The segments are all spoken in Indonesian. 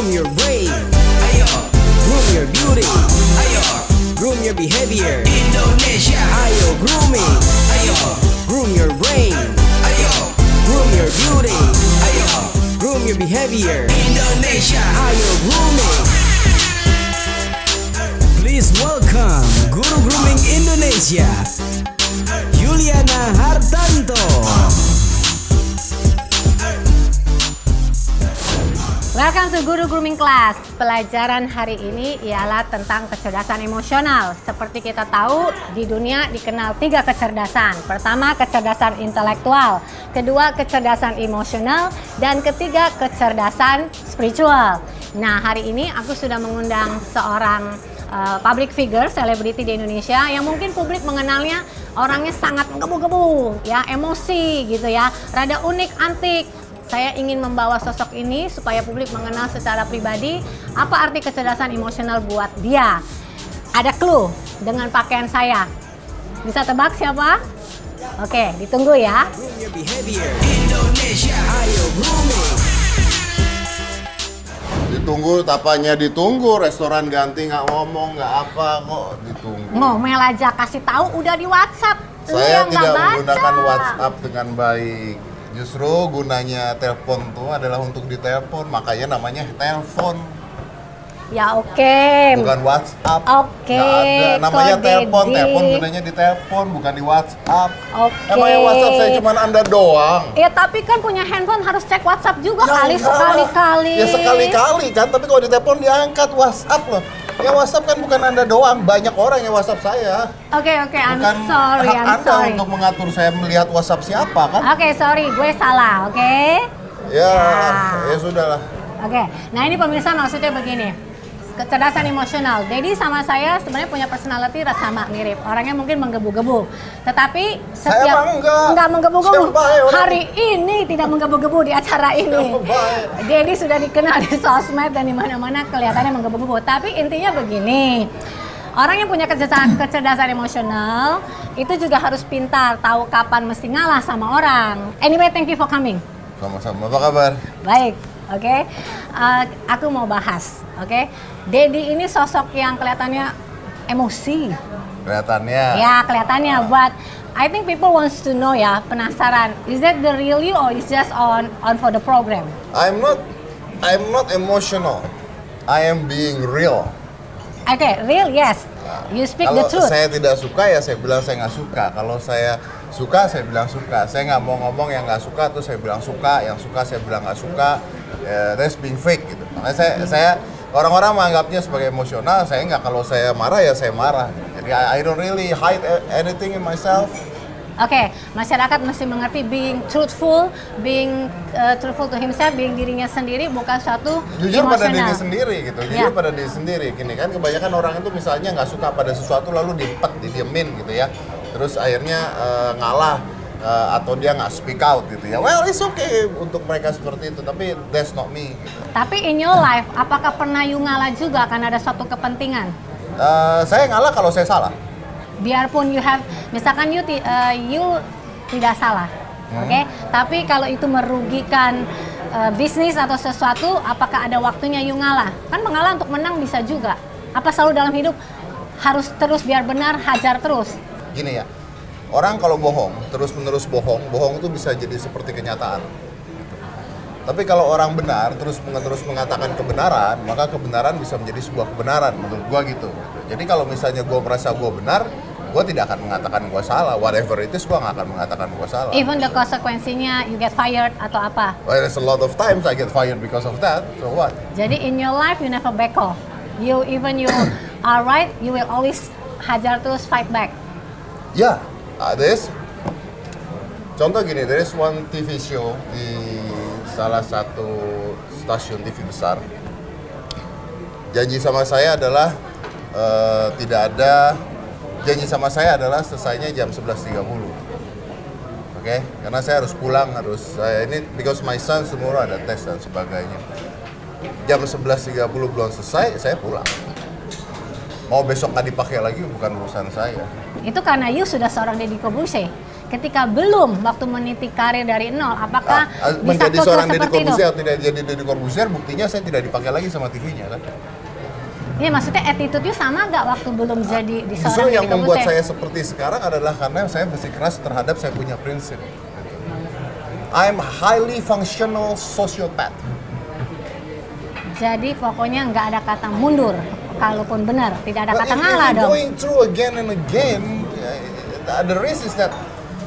Groom your brain. Ayo. Groom your beauty. Ayo. Groom your behavior. Indonesia. Ayo grooming. Ayo. Groom your brain. Ayo. Groom your beauty. Ayo. Groom your behavior. Indonesia. Ayo grooming. Please welcome Guru Grooming Indonesia, Juliana Hartanto. Welcome to Guru Grooming Class. Pelajaran hari ini ialah tentang kecerdasan emosional. Seperti kita tahu, di dunia dikenal 3 kecerdasan. Pertama, kecerdasan intelektual. Kedua, kecerdasan emosional. Dan ketiga, kecerdasan spiritual. Nah, hari ini aku sudah mengundang seorang public figure, selebriti di Indonesia yang mungkin publik mengenalnya orangnya sangat menggebu-gebu, ya, emosi gitu ya, rada unik, antik. Saya ingin membawa sosok ini supaya publik mengenal secara pribadi apa arti kecerdasan emosional buat dia. Ada clue dengan pakaian saya. Bisa tebak siapa? Oke, ditunggu ya. Ditunggu, tapanya ditunggu, restoran ganti nggak ngomong, nggak apa kok ditunggu. Ngomel aja, kasih tahu udah di WhatsApp. Saya yang tidak nggak baca. menggunakan WhatsApp dengan baik. Justru gunanya telepon tuh adalah untuk ditelepon, makanya namanya telepon. Ya oke. Bukan WhatsApp. Oke, Nggak ada. Namanya Ko telepon, Dedi. telepon gunanya ditelepon, bukan di WhatsApp. Oke. Emangnya WhatsApp saya cuma Anda doang? Ya tapi kan punya handphone harus cek WhatsApp juga Ya kali enggak lah. sekali-kali. Ya sekali-kali kan, tapi kalau ditelepon diangkat WhatsApp loh. Ya WhatsApp kan bukan Anda doang, banyak orang yang WhatsApp saya. Oke, I'm Bukan sorry, hak I'm Anda sorry. untuk mengatur saya melihat WhatsApp siapa kan? Oke, sorry, gue salah, oke? Ya, Ya. ya sudahlah. Oke, nah ini pemirsa maksudnya begini. Kecerdasan emosional. Dedi sama saya sebenarnya punya personality sama mirip. Orangnya mungkin menggebu-gebu. Tetapi Saya setiap mah enggak. menggebu-gebu. Saya baik orang. Hari ini tidak menggebu-gebu di acara ini. Saya baik. Dedi sudah dikenal di sosmed dan di mana-mana kelihatannya menggebu-gebu. Tapi intinya begini. Orang yang punya kecerdasan emosional itu juga harus pintar, tahu kapan mesti ngalah sama orang. Anyway, thank you for coming. Sama-sama, apa kabar? Baik, oke. Aku mau bahas, oke. Dedi ini sosok yang kelihatannya emosi. Kelihatannya. Ya, kelihatannya. But I think people wants to know ya, penasaran. Is that the real you or is just on for the program? I'm not emotional. I am being real. Oke, real yes. You speak the Kalau truth. saya tidak suka ya saya bilang saya nggak suka. Kalau saya suka saya bilang suka. Saya nggak mau ngomong yang nggak suka terus saya bilang suka. Yang suka saya bilang nggak suka. That's being fake gitu. Makanya saya orang-orang menganggapnya sebagai emosional. Saya nggak. Kalau saya marah ya saya marah. Jadi I don't really hide anything in myself. Oke, masyarakat mesti mengerti being truthful to himself, being dirinya sendiri bukan suatu Jujur emosional. pada diri sendiri gitu, jujur Ya. pada diri sendiri. Gini kan kebanyakan orang itu misalnya nggak suka pada sesuatu lalu didiemin gitu ya. Terus akhirnya ngalah atau dia nggak speak out gitu ya. Well, it's okay untuk mereka seperti itu, tapi that's not me. Gitu. Tapi in your life, apakah pernah you ngalah juga karena ada suatu kepentingan? Saya ngalah kalau saya salah. Biarpun you have, misalkan you tidak salah, oke? Tapi kalau itu merugikan bisnis atau sesuatu, apakah ada waktunya you ngalah? Kan mengalah untuk menang bisa juga. Apa selalu dalam hidup harus terus biar benar, hajar terus? Gini ya, orang kalau bohong, terus-menerus bohong itu bisa jadi seperti kenyataan. Tapi kalau orang benar, terus-menerus mengatakan kebenaran, maka kebenaran bisa menjadi sebuah kebenaran, menurut gua gitu. Jadi kalau misalnya gua merasa gua benar, gua tidak akan mengatakan gua salah. Whatever it is, gua nggak akan mengatakan gua salah. Even the konsekuensinya you get fired atau apa? Well, there's a lot of times I get fired because of that, so what? Jadi in your life you never back off. You are right, you will always hajar terus, fight back. Ya, contoh gini, there is one TV show di salah satu stasiun TV besar. Janji sama saya adalah janji sama saya adalah selesainya jam 11.30. Oke, karena saya harus pulang, ini because my son tomorrow ada tes dan sebagainya. Jam 11.30 belum selesai, saya pulang. Mau besok nggak dipakai lagi bukan urusan saya. Itu karena you sudah seorang Deddy Corbuzier. ketika belum waktu meniti karir dari nol, apakah bisa menjadi kultur seorang Deddy seperti itu? Corbuzier atau tidak jadi Deddy Corbuzier, buktinya saya tidak dipakai lagi sama TV-nya kan. Iya, maksudnya attitude-nya sama nggak waktu belum jadi di Justru seorang yang Deddy membuat Corbuzier? saya seperti sekarang adalah karena saya bersikeras terhadap saya punya prinsip. I'm highly functional sociopath. Jadi pokoknya nggak ada kata mundur, kalaupun benar, tidak ada But kata if ngalah you're dong. going through again and again, the risk is that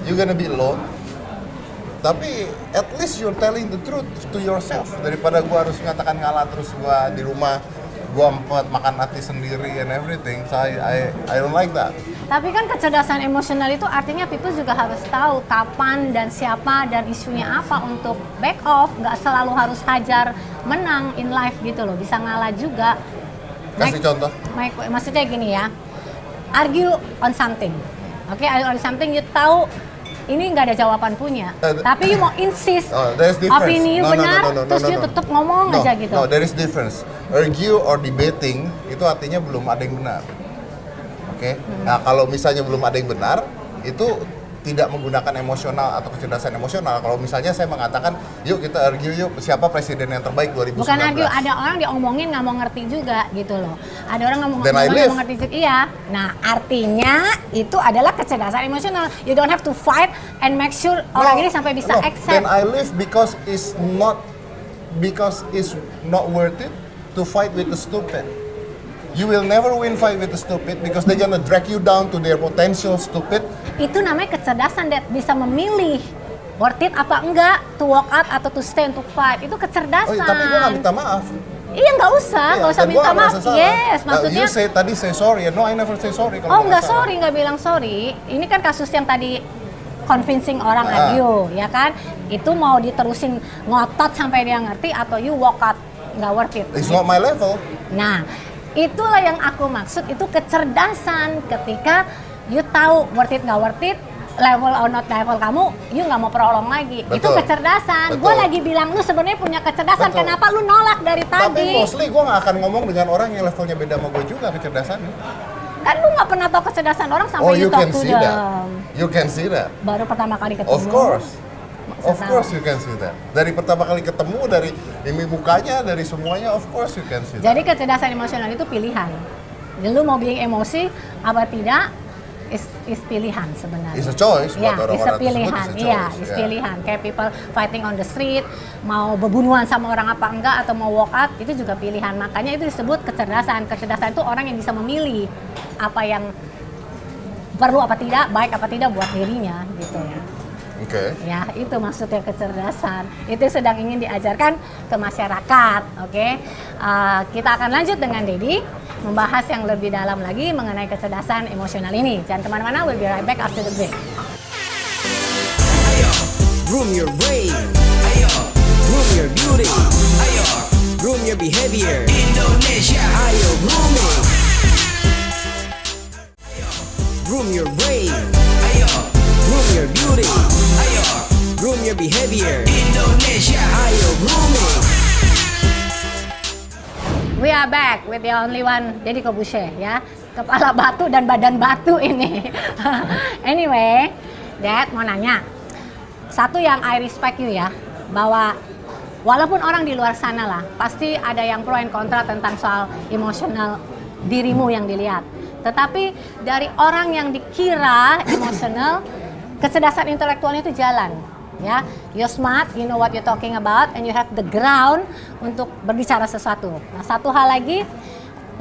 you're gonna be alone. Tapi at least you're telling the truth to yourself. Daripada gua harus mengatakan ngalah terus gua di rumah gua makan hati sendiri and everything. So I don't like that. Tapi kan kecerdasan emosional itu artinya people juga harus tahu kapan dan siapa dan isunya apa untuk back off. Nggak selalu harus hajar menang in life gitu loh, bisa ngalah juga. Kasih contoh. Maksudnya gini ya, argue on something. Oke, argue on something, you tahu ini nggak ada jawaban punya, tapi you mau insist There's difference. opini you benar, terus you tetap ngomong aja gitu. No, there is difference. Argue or debating itu artinya belum ada yang benar. Oke. Nah, kalau misalnya belum ada yang benar, itu tidak menggunakan emosional atau kecerdasan emosional. Kalau misalnya saya mengatakan, yuk kita argue yuk siapa presiden yang terbaik 2019. Bukan argue, ada orang diomongin nggak mau ngerti juga gitu loh. Ada orang nggak mau Then I ngomongin live. nggak mau ngerti juga. Iya. Nah, artinya itu adalah kecerdasan emosional. You don't have to fight and make sure orang ini sampai bisa accept. Then I live because it's not worth it to fight with the stupid. You will never win fight with the stupid because they're gonna drag you down to their potential stupid. Itu namanya kecerdasan, that bisa memilih worth it apa enggak, to walk out atau to stay untuk fight. Itu kecerdasan. Tapi gue nggak minta maaf. Iya, nggak usah Iya, dan minta gua nggak maaf. merasa salah. Yes, maksudnya. You say tadi say sorry. No, I never say sorry. Kalau Oh, gua nggak salah. sorry, nggak bilang sorry. Ini kan kasus yang tadi convincing orang argue, ya kan? Itu mau diterusin ngotot sampai dia ngerti atau you walk out, nggak worth it. It's not my level. Nah, itulah yang aku maksud, itu kecerdasan ketika you tahu worth it nggak worth it, level or not level kamu, you nggak mau prolong lagi. Itu Betul. kecerdasan. Betul. Gue lagi bilang lu sebenarnya punya kecerdasan, Betul. kenapa lu nolak dari Tapi tadi? mostly gue nggak akan ngomong dengan orang yang levelnya beda sama gue juga kecerdasannya. Kan lu nggak pernah tahu kecerdasan orang sampai Oh, you you talk can to see them. that. You can see that. Baru pertama kali ketemu. Of course. Masa Of course you can see that. Dari pertama kali ketemu, dari ini mukanya, dari semuanya, of course you can see that. Jadi kecerdasan emosional itu pilihan. Jadi lu mau being emosi apa tidak is pilihan sebenarnya. It's a choice buat Ya, orang-orang is a tersebut, pilihan. it's a Iya, choice, is yeah. pilihan. Kayak people fighting on the street, mau berbunuhan sama orang apa enggak atau mau walk out, itu juga pilihan. Makanya itu disebut kecerdasan. Kecerdasan itu orang yang bisa memilih apa yang perlu apa tidak, baik apa tidak buat dirinya gitu ya. Oke. Ya, itu maksudnya kecerdasan. Itu sedang ingin diajarkan ke masyarakat, oke? Kita akan lanjut dengan Deddy membahas yang lebih dalam lagi mengenai kecerdasan emosional ini. Jangan kemana-mana, we'll be right back after the break. Groom your brain. Groom your beauty. Groom your behavior. Indonesia. Ayo grooming. Groom your brain. Groom your beauty. Groom your behavior. Indonesia. Ayo grooming. We are back with the only one, Deddy Corbuzier ya. Kepala batu dan badan batu ini. Anyway, Dad mau nanya. Satu yang I respect you ya, bahwa walaupun orang di luar sana lah, pasti ada yang pro and kontra tentang soal emosional dirimu yang dilihat. Tetapi dari orang yang dikira emosional, kecerdasan intelektualnya itu jalan. Ya, you're smart, you know what you're talking about, and you have the ground untuk berbicara sesuatu. Nah, satu hal lagi,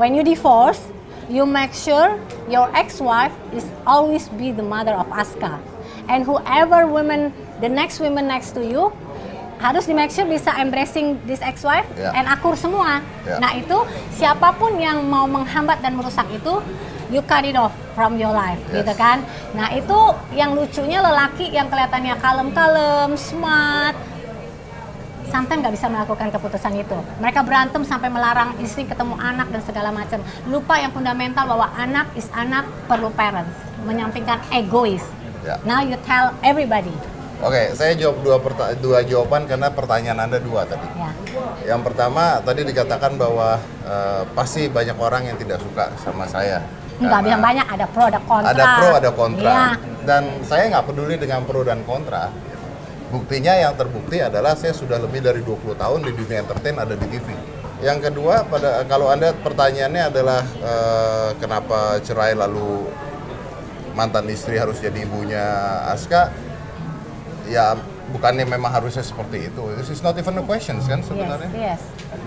when you divorce, you make sure your ex-wife is always be the mother of Aska, and whoever women, the next women next to you, harus di make sure bisa embracing this ex-wife Yeah. and akur semua. Yeah. Nah itu siapapun yang mau menghambat dan merusak itu, you cut it off from your life, Yes. gitu kan? Nah itu yang lucunya lelaki yang kelihatannya kalem-kalem, smart, sometimes nggak bisa melakukan keputusan itu. Mereka berantem sampai melarang istri ketemu anak dan segala macam. Lupa yang fundamental bahwa anak is anak, perlu parents. Menyampingkan egois. Ya. Now you tell everybody. Oke, saya jawab dua jawaban karena pertanyaan Anda dua tadi. Ya. Yang pertama tadi dikatakan bahwa pasti banyak orang yang tidak suka sama saya Nggak bilang banyak, ada pro, ada kontra. Ada pro, ada kontra. Iya. Dan saya nggak peduli dengan pro dan kontra. Buktinya yang terbukti adalah saya sudah lebih dari 20 tahun di dunia entertain, ada di TV. Yang kedua, kalau Anda pertanyaannya adalah kenapa cerai lalu mantan istri harus jadi ibunya Aska, ya bukannya memang harusnya seperti itu. This is not even a question kan sebenarnya. Yes.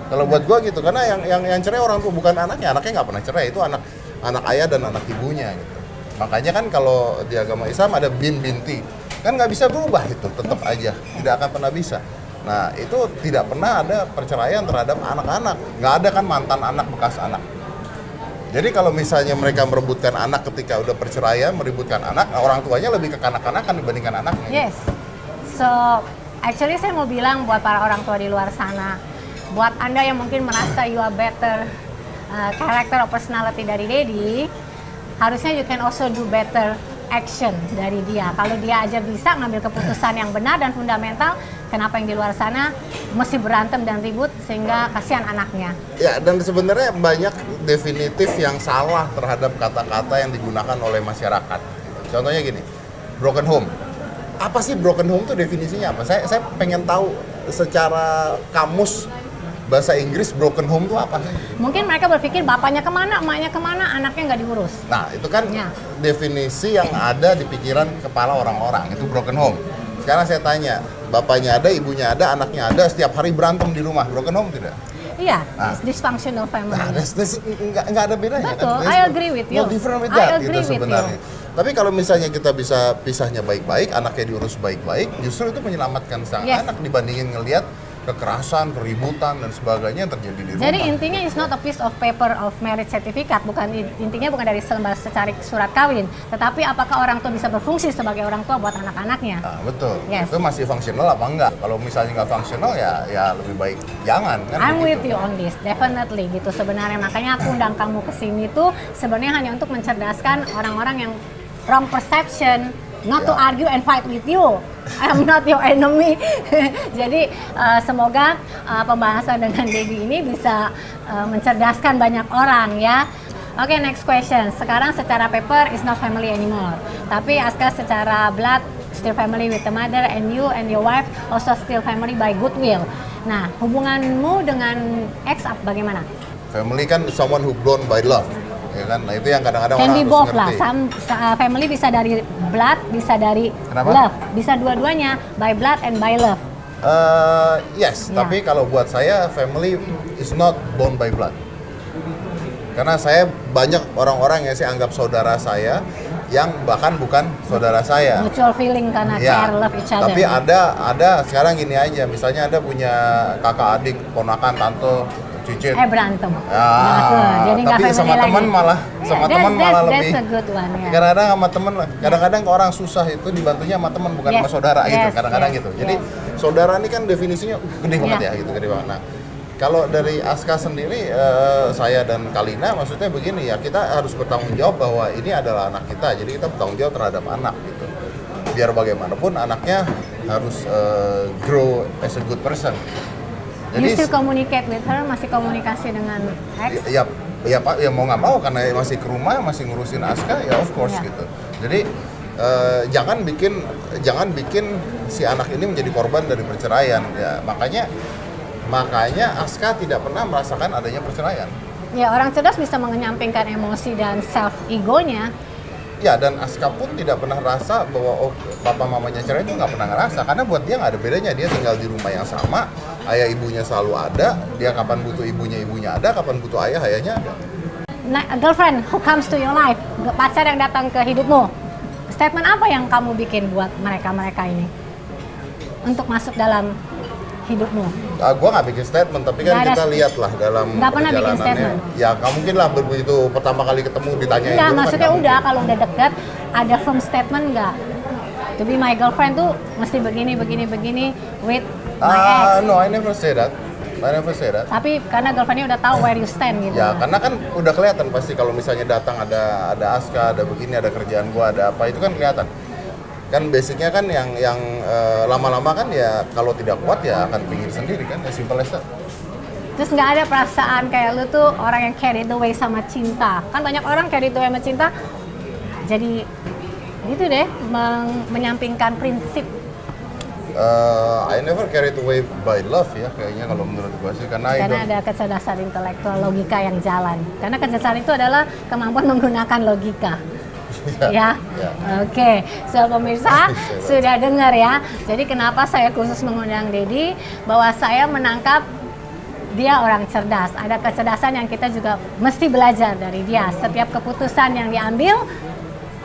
Kalau buat gua gitu, karena yang cerai orang tua, bukan anaknya nggak pernah cerai, itu anak ayah dan anak ibunya gitu. Makanya kan kalau di agama Islam ada binti, kan nggak bisa berubah itu, tetap aja, tidak akan pernah bisa. Nah itu tidak pernah ada perceraian terhadap anak-anak, nggak ada kan mantan anak bekas anak. Jadi kalau misalnya mereka merebutkan anak ketika udah perceraian, meributkan anak, orang tuanya lebih ke kanak-kanakan dibandingkan anaknya. Yes. So, actually saya mau bilang buat para orang tua di luar sana, buat Anda yang mungkin merasa you are better character or personality dari Daddy, harusnya you can also do better action dari dia. Kalau dia aja bisa ngambil keputusan yang benar dan fundamental, kenapa yang di luar sana mesti berantem dan ribut sehingga kasihan anaknya. Ya, dan sebenarnya banyak definitif yang salah terhadap kata-kata yang digunakan oleh masyarakat. Contohnya gini, broken home. Apa sih broken home itu definisinya apa? Saya pengen tahu secara kamus bahasa Inggris broken home itu apa sih? Mungkin mereka berpikir bapaknya kemana, emaknya kemana, anaknya nggak diurus. Nah, itu kan Ya. definisi yang ada di pikiran kepala orang-orang, itu broken home. Sekarang saya tanya, bapaknya ada, ibunya ada, anaknya ada, setiap hari berantem di rumah, broken home tidak? Iya, Nah. dysfunctional family. Nah, nggak ada bedanya. Betul, kan? I agree with you. No different with I that, agree gitu with sebenarnya. you. Tapi kalau misalnya kita bisa pisahnya baik-baik, anaknya diurus baik-baik, justru itu menyelamatkan sang Yes. anak dibandingin ngelihat kekerasan, keributan, dan sebagainya yang terjadi di rumah. Jadi intinya is not a piece of paper of marriage certificate, intinya bukan dari selembar secarik surat kawin, tetapi apakah orang tua bisa berfungsi sebagai orang tua buat anak-anaknya. Nah, betul. Yes. Itu masih fungsional apa enggak? Kalau misalnya nggak fungsional ya lebih baik jangan kan. I'm begitu. with you on this, definitely gitu sebenarnya. Makanya aku undang kamu ke sini tuh sebenarnya hanya untuk mencerdaskan orang-orang yang wrong perception, not to Ya. argue and fight with you. I'm not your enemy. Jadi semoga pembahasan dengan Daddy ini bisa mencerdaskan banyak orang ya. Oke, next question. Sekarang secara paper is not family anymore. Tapi Aska secara blood still family with the mother, and you and your wife also still family by goodwill. Nah, hubunganmu dengan ex bagaimana? Family kan someone who born by love, ya kan? Nah itu yang kadang-kadang Can orang be harus both lah. ngerti. Family bisa dari blood, bisa dari Kenapa? love. Bisa dua-duanya, by blood and by love. Yes, Ya. tapi kalau buat saya family is not born by blood. Karena saya banyak orang-orang yang saya anggap saudara saya yang bahkan bukan saudara saya. Mutual feeling karena Ya, care, love each other. tapi ada sekarang gini aja, misalnya Anda punya kakak adik, ponakan, tante, cicit. Berantem. Ya, Jadi nggak tapi family sama lagi. teman malah, sama teman malah lebih. That's a good one ya. Kadang-kadang sama temen, kadang-kadang ke orang susah itu dibantunya sama teman bukan sama Yes, saudara gitu, yes, kadang-kadang yes, gitu. Jadi yes. saudara ini kan definisinya gede banget Yeah. ya, gitu, gede banget. Nah, kalau dari Aska sendiri, saya dan Kalina maksudnya begini ya, kita harus bertanggung jawab bahwa ini adalah anak kita, jadi kita bertanggung jawab terhadap anak gitu. Biar bagaimanapun anaknya harus grow as a good person. You still communicate with her, masih komunikasi dengan ex? ya Pak, ya mau nggak mau karena masih ke rumah, masih ngurusin Aska, ya of course Ya. gitu. Jadi jangan bikin si anak ini menjadi korban dari perceraian. Ya makanya Aska tidak pernah merasakan adanya perceraian. Ya, orang cerdas bisa menyampingkan emosi dan self egonya. Ya, dan Aska pun tidak pernah rasa bahwa papa mamanya cerai, itu nggak pernah ngerasa, karena buat dia nggak ada bedanya. Dia tinggal di rumah yang sama, ayah ibunya selalu ada, dia kapan butuh ibunya ada, kapan butuh ayahnya ada. Nah, girlfriend who comes to your life, pacar yang datang ke hidupmu, statement apa yang kamu bikin buat mereka ini untuk masuk dalam hidupmu? Gua nggak bikin statement, tapi kan Nggak ada kita lihat lah dalam nggak pernah bikin perjalanannya. statement. Ya nggak mungkin lah begitu pertama kali ketemu ditanyain Enggak, dulu kan maksudnya nggak udah mungkin. kalau udah deket ada firm statement nggak? To be my girlfriend tuh mesti begini with my ex. No, I never say that. Tapi karena girlfriendnya udah tahu where you stand gitu. Ya, karena kan udah kelihatan pasti kalau misalnya datang ada Aska, ada begini, ada kerjaan gua, ada apa, itu kan kelihatan. Kan basicnya kan yang lama-lama kan ya kalau tidak kuat ya akan pinggir sendiri kan, ya simple as that. Terus nggak ada perasaan kayak lu tuh orang yang carried away sama cinta. Kan banyak orang carried away sama cinta, jadi gitu deh, menyampingkan prinsip. I never carried away by love ya kayaknya kalau menurut gue sih, karena Ada kecerdasan intelektual, logika yang jalan. Karena kecerdasan itu adalah kemampuan menggunakan logika. Ya, Oke. So pemirsa sudah dengar ya. Jadi kenapa saya khusus mengundang Dedi, bahwa saya menangkap dia orang cerdas. Ada kecerdasan yang kita juga mesti belajar dari dia. Setiap keputusan yang diambil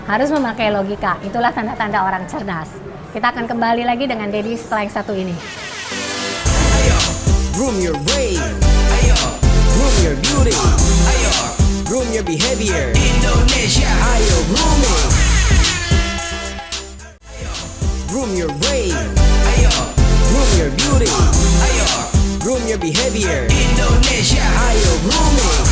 harus memakai logika. Itulah tanda-tanda orang cerdas. Kita akan kembali lagi dengan Dedi setelah yang satu ini. Ayo, groom your brain. Ayo, groom your beauty. Ayo, groom your behavior. Indonesia. Ayo, grooming. Ayo, groom your brain. Ayo, groom your beauty. Ayo, groom your behavior. Indonesia. Ayo, grooming.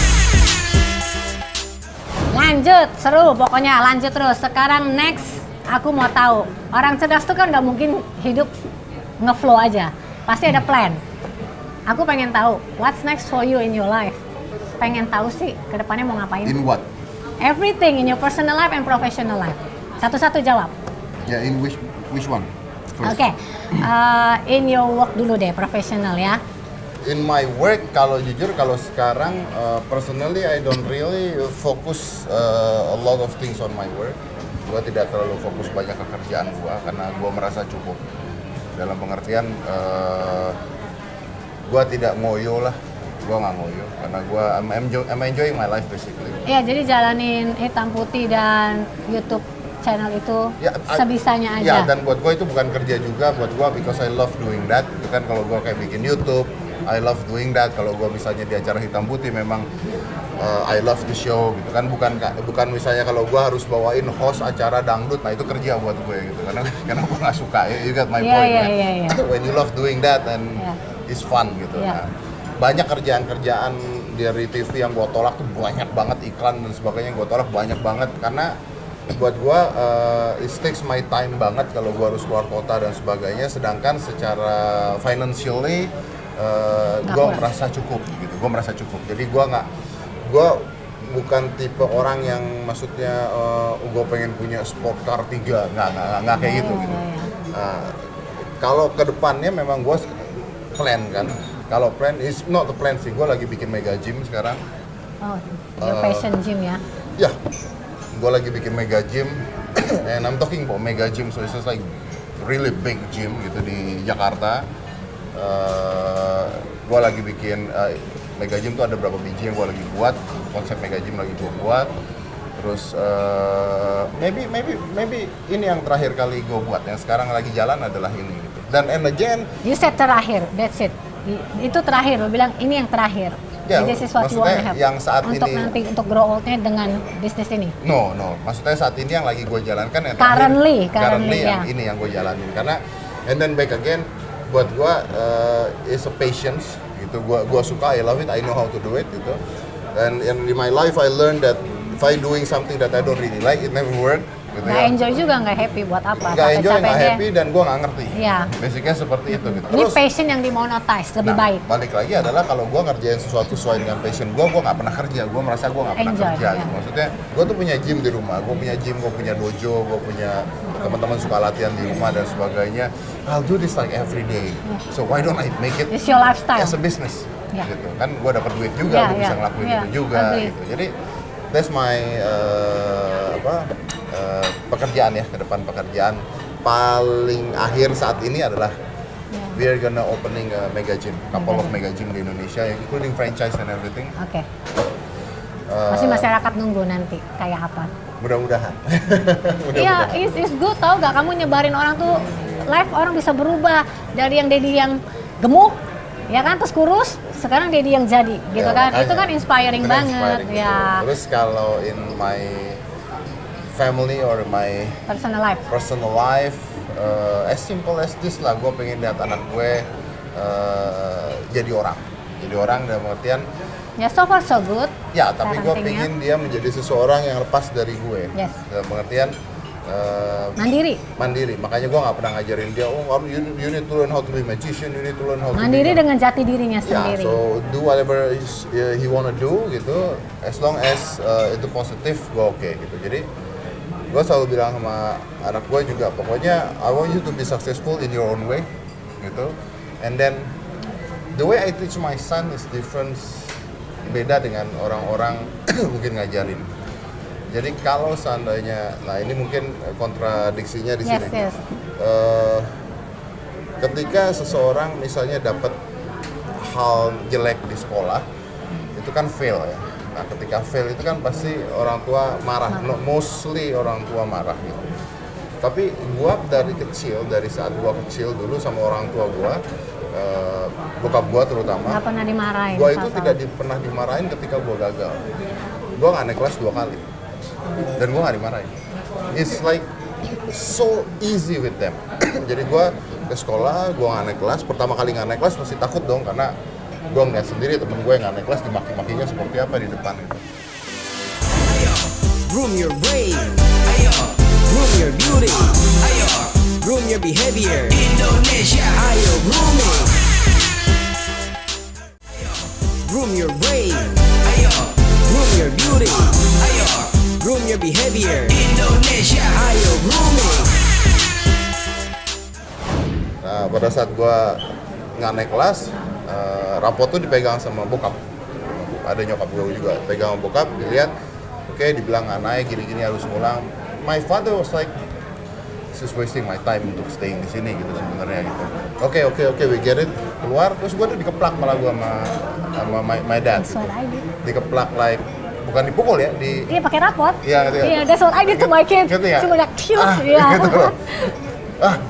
Lanjut, seru pokoknya, lanjut terus. Sekarang next, aku mau tahu, orang cerdas tuh kan nggak mungkin hidup ngeflow aja, pasti ada plan. Aku pengen tahu, what's next for you in your life? Pengen tahu sih, kedepannya mau ngapain? in what? Everything in your personal life and professional life. Satu-satu jawab. Ya, in which one? Oke, in your work dulu deh, profesional ya. In my work, kalau jujur, kalau sekarang personally I don't really focus a lot of things on my work. Gue tidak terlalu fokus banyak ke kerjaan gue karena gue merasa cukup. Dalam pengertian gue tidak ngoyo lah, gue nggak ngoyo karena gue I'm enjoying my life basically. Iya, jadi jalanin hitam putih dan YouTube channel itu sebisanya aja. Ya, dan buat gue itu bukan kerja juga, buat gue because I love doing that. Itu kan kalau gue kayak bikin YouTube, I love doing that. Kalau gue misalnya di acara hitam putih memang I love the show gitu kan, bukan misalnya kalau gue harus bawain host acara dangdut, nah itu kerja buat gue gitu karena gue nggak suka. You got my point, kan? When you love doing that and it's fun gitu. Nah, banyak kerjaan-kerjaan dari TV yang gue tolak tuh banyak banget, iklan dan sebagainya gue tolak banyak banget karena buat gue it takes my time banget kalau gue harus keluar kota dan sebagainya, sedangkan secara financially gue merasa cukup gitu, jadi gue bukan tipe orang yang maksudnya gue pengen punya sport car 3, nggak kayak gitu. Kalau kedepannya memang gue plan kan, kalau plan is not the plan sih, gue lagi bikin mega gym sekarang. Oh, your passion gym ya? Ya, gue lagi bikin mega gym, and I'm talking about mega gym, so it's just like really big gym gitu di Jakarta. Gue lagi bikin mega gym tuh ada berapa biji yang gue lagi buat, konsep mega gym lagi gue buat. Terus maybe ini yang terakhir kali gue buat, yang sekarang lagi jalan adalah ini gitu. Dan and again, you said terakhir, that's it. Itu terakhir, lo bilang ini yang terakhir. Ya, This is what you wanna have. Yang saat untuk ini, nanti untuk grow old-nya dengan bisnis ini. No, maksudnya saat ini yang lagi gue jalankan yang currently yang ini yang gue jalanin karena and then back again buat gue is a patience gitu. Gue suka, I love it, I know how to do it gitu. And in my life I learned that if I doing something that I don't really like, it never work. Gitu nggak enjoy juga, nggak happy buat apa? Nggak enjoy, nggak happy, dan gue nggak ngerti. Iya. Basicnya seperti itu gitu. Ini passion yang dimonetize lebih baik. Balik lagi adalah kalau gue ngerjain sesuatu sesuai dengan passion gue nggak pernah kerja. Gue merasa gue nggak pernah kerja. Gitu. Maksudnya gue tuh punya gym di rumah, gue punya dojo, gue punya teman-teman suka latihan di rumah dan sebagainya. I'll do this like every day. So why don't I make it It's your lifestyle. as a business? Yeah. Gitu kan, gue dapat duit juga, gue bisa ngelakuin itu juga. Gitu. Jadi that's my pekerjaan ya, ke depan pekerjaan paling akhir saat ini adalah we are gonna opening a mega gym, couple of mega gym di Indonesia, including franchise and everything. Oke. Masih masyarakat nunggu nanti kayak apa? Mudah-mudahan. Iya, is good, tau gak, kamu nyebarin orang tuh life orang bisa berubah dari yang Dedi yang gemuk, ya kan, terus kurus, sekarang Dedi yang jadi, gitu Ya, kan? makanya. Itu kan inspiring banget, Inspiring, ya. gitu. Terus kalau in my family or my personal life, as simple as this lah, gue pengen lihat anak gue jadi orang dalam artian ya, so far so good. ya, tapi gue pengen dia menjadi seseorang yang lepas dari gue. Yes. Dalam pengertian Mandiri. Makanya gue nggak pernah ngajarin dia, you need to learn how to be magician, you need to learn how to Mandiri be dengan jati dirinya ya, sendiri. so do whatever he wanna do gitu, as long as itu positif, gue oke gitu. Jadi gue selalu bilang sama anak gue juga, pokoknya I want you to be successful in your own way gitu. And then the way I teach my son is different, beda dengan orang-orang mungkin ngajarin. Jadi kalau seandainya, nah ini mungkin kontradiksinya di sini. Yes. Ketika seseorang misalnya dapat hal jelek di sekolah, itu kan fail ya. Nah ketika fail itu kan pasti orang tua marah, mostly orang tua marah gitu. Tapi gua dari saat gua kecil dulu sama orang tua gua, bokap gua terutama, Nggak pernah dimarahin. gua itu tidak pernah dimarahin ketika gua gagal. Gua nggak naik kelas 2 kali dan gua nggak dimarahin. It's like so easy with them. Jadi gua ke sekolah, gua nggak naik kelas. Pertama kali nggak naik kelas pasti takut dong, karena gua ngeliat sendiri temen gue yang nggak naik kelas dimaki-makinya seperti apa di depan gitu. Groom your brain. Groom your beauty. Groom your behavior. Indonesia. Ayo grooming. Groom your brain. Groom your beauty. Groom your behavior. Indonesia. Ayo grooming. Nah, pada saat gua nggak naik kelas, rapot tuh dipegang sama bokap. Ada nyokap gue juga, pegang sama bokap, dilihat, oke, dibilang nggak naik, gini-gini harus ngulang. My father was like, this is wasting my time untuk staying di sini gitu sebenarnya gitu. Oke, we get it. Keluar, terus gue tuh dikeplak malah gue sama my dad. That's what I did. Dikeplak like, bukan dipukul ya, Iya pakai rapot. Iya, gitu ya. Iya, that's what I did to my kids. Gitu ya? Cuma like cute. Gitu loh.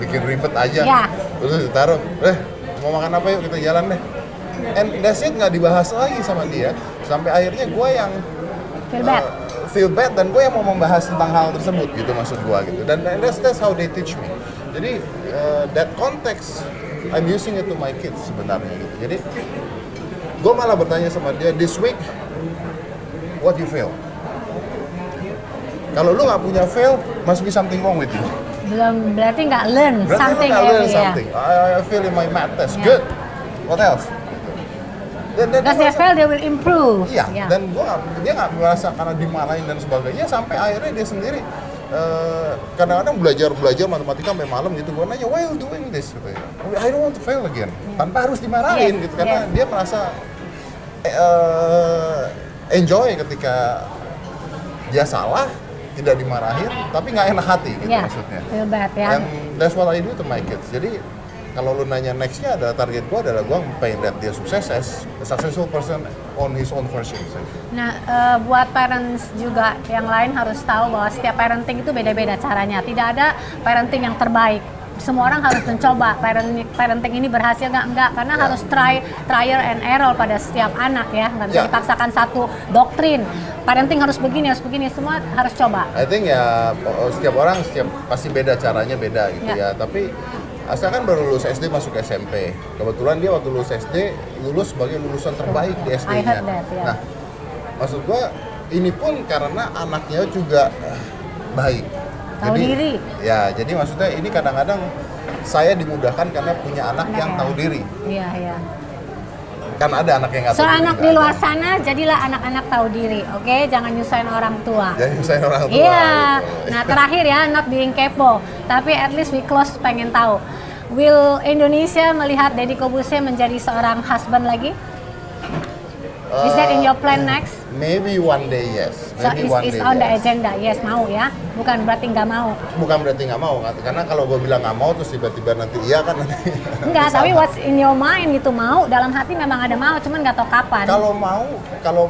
Bikin ribet aja. Ya. Terus ditaruh, mau makan apa yuk, kita jalan deh. And that's it, nggak dibahas lagi sama dia. Sampai akhirnya gue yang feel bad dan gue yang mau membahas tentang hal tersebut gitu, maksud gue gitu. Dan that's how they teach me. Jadi that context I'm using it to my kids sebenarnya gitu. Jadi gue malah bertanya sama dia, this week what you feel? Kalau lu nggak punya fail, must be something wrong with you. Belum, berarti nggak learn Berarti something lu nggak learn every something. I feel in my math test, Yeah. good. What else? Dan Because they fail, they will improve. Iya, Yeah. dan dia nggak merasa karena dimarahin dan sebagainya, sampai akhirnya dia sendiri kadang-kadang belajar matematika sampai malam gitu. Gue nanya, why you doing this? Gitu ya. I don't want to fail again. Tanpa harus dimarahin Yes, gitu, karena yes. dia merasa enjoy ketika dia salah, tidak dimarahin, tapi nggak enak hati gitu Yeah, maksudnya. feel bad ya. And that's what I do to my kids. Jadi kalau lu nanya nextnya adalah target gue adalah gue pengen lihat dia sukses as a successful person on his own version. Nah, buat parents juga yang lain harus tahu bahwa setiap parenting itu beda-beda caranya. Tidak ada parenting yang terbaik. Semua orang harus mencoba parenting ini berhasil enggak, karena harus trial and error pada setiap anak ya. Nggak bisa dipaksakan satu doktrin. Parenting harus begini, semua harus coba. I think ya setiap orang pasti beda caranya beda gitu ya. Tapi asalkan baru lulus SD masuk SMP. Kebetulan dia waktu lulus SD lulus sebagai lulusan terbaik di SD-nya. I heard that, yeah. Nah, maksud gua ini pun karena anaknya juga baik. Tahu diri. Ya, jadi maksudnya ini kadang-kadang saya dimudahkan karena punya anak yang tahu diri. Iya. Kan ada anak yang nggak tahu diri. Anak di luar sana, jadilah anak-anak tahu diri, oke? Jangan nyusahin orang tua. Jadi misalnya orang tua. Iya. gitu. Nah terakhir ya, not being kepo, tapi at least we close pengen tahu. Will Indonesia melihat Deddy Corbuzier menjadi seorang husband lagi? Is that in your plan next? Maybe one day yes. So Maybe one it's day on the yes. agenda, yes mau ya? Bukan berarti nggak mau. Bukan berarti nggak mau, karena kalau gue bilang nggak mau terus tiba-tiba nanti iya kan nanti. Enggak, tapi what's in your mind gitu, mau, dalam hati memang ada mau, cuman nggak tahu kapan. Kalau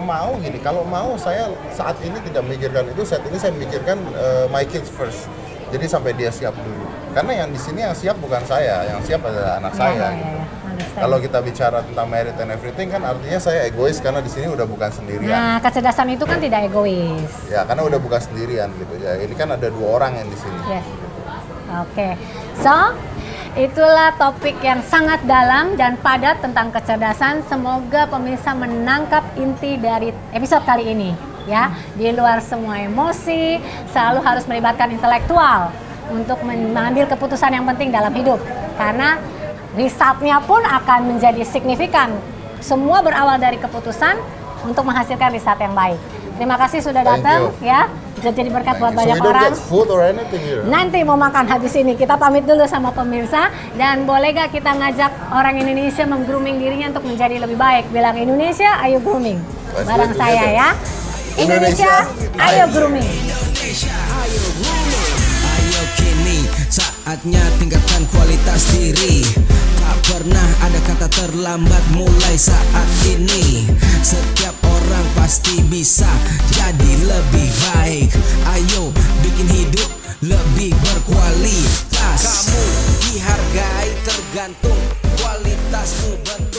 mau saya saat ini tidak memikirkan itu, saat ini saya memikirkan my kids first. Jadi sampai dia siap dulu. Karena yang di sini yang siap bukan saya, yang siap adalah anak saya. Gitu. Understand. Kalau kita bicara tentang merit and everything kan artinya saya egois karena di sini udah bukan sendirian. Nah, kecerdasan itu kan tidak egois. Ya, karena udah bukan sendirian gitu ya. Ini kan ada 2 orang yang di sini. Yes. Oke. So, itulah topik yang sangat dalam dan padat tentang kecerdasan. Semoga pemirsa menangkap inti dari episode kali ini. ya. Di luar semua emosi, selalu harus melibatkan intelektual untuk mengambil keputusan yang penting dalam hidup. Karena resultnya pun akan menjadi signifikan. Semua berawal dari keputusan untuk menghasilkan result yang baik. Terima kasih sudah Thank datang you. ya. Bisa jadi berkat buat So banyak we don't orang. get food or anything here. Nanti mau makan habis ini, kita pamit dulu sama pemirsa. Dan boleh gak kita ngajak orang Indonesia meng-grooming dirinya untuk menjadi lebih baik? Bilang Indonesia, ayo grooming. Let's Bareng do it saya together. ya. Indonesia, ayo grooming. Ayo kini saatnya tingkatkan kualitas diri. Tak pernah ada kata terlambat mulai saat ini. Setiap orang pasti bisa jadi lebih baik. Ayo bikin hidup lebih berkualitas. Kamu dihargai tergantung kualitasmu.